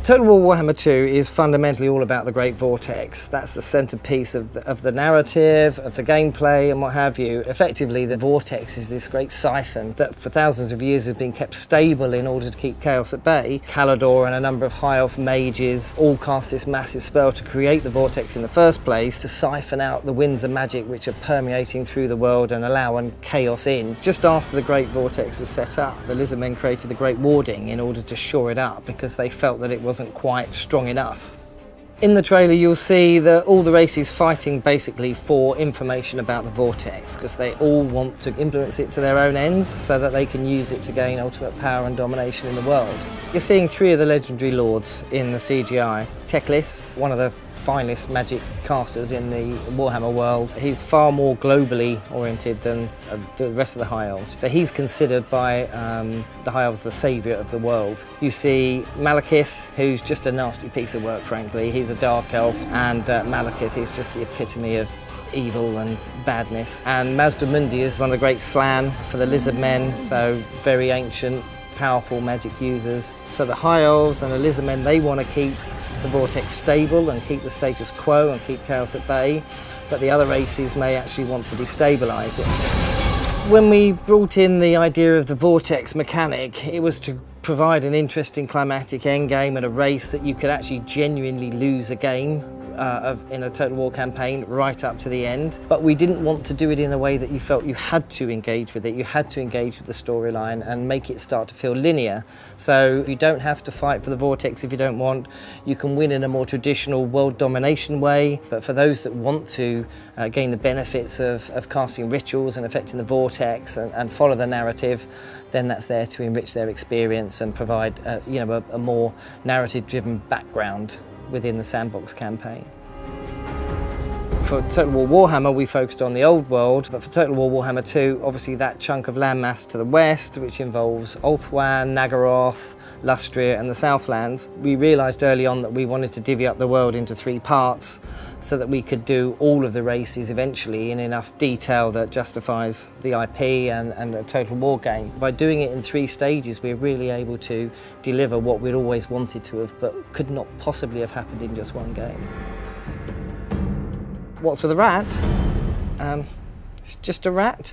Total War Warhammer 2 is fundamentally all about the Great Vortex. That's the centerpiece of the narrative, of the gameplay and what have you. Effectively, the Vortex is this great siphon that for thousands of years has been kept stable in order to keep chaos at bay. Kalador and a number of high elf mages all cast this massive spell to create the Vortex in the first place, to siphon out the winds of magic which are permeating through the world and allowing chaos in. Just after the Great Vortex was set up, the lizard men created the Great Warding in order to shore it up because they felt that it wasn't quite strong enough. In the trailer you'll see that all the races fighting basically for information about the Vortex because they all want to influence it to their own ends so that they can use it to gain ultimate power and domination in the world. You're seeing 3 of the legendary lords in the CGI. Teclis, one of the finest magic casters in the Warhammer world. He's far more globally oriented than the rest of the High Elves. So he's considered by the High Elves the saviour of the world. You see Malekith, who's just a nasty piece of work, frankly. He's a dark elf, and Malekith is just the epitome of evil and badness. And Mazdamundi is one of the great Slan for the lizard men, so very ancient, powerful magic users. So the High Elves and the lizard men, they want to keep the Vortex stable and keep the status quo and keep chaos at bay, but the other races may actually want to destabilise it. When we brought in the idea of the Vortex mechanic, it was to provide an interesting climatic endgame and a race that you could actually genuinely lose a game in a Total War campaign right up to the end. But we didn't want to do it in a way that you felt you had to engage with it. You had to engage with the storyline and make it start to feel linear. So you don't have to fight for the Vortex if you don't want. You can win in a more traditional world domination way. But for those that want to gain the benefits of casting rituals and affecting the Vortex and follow the narrative, then that's there to enrich their experience and provide a more narrative-driven background within the sandbox campaign. For Total War Warhammer we focused on the old world, but for Total War Warhammer 2 obviously that chunk of landmass to the west, which involves Ulthuan, Nagaroth, Lustria and the Southlands, we realised early on that we wanted to divvy up the world into 3 parts so that we could do all of the races eventually in enough detail that justifies the IP and a Total War game. By doing it in 3 stages we're really able to deliver what we'd always wanted to have but could not possibly have happened in just one game. What's with a rat? It's just a rat.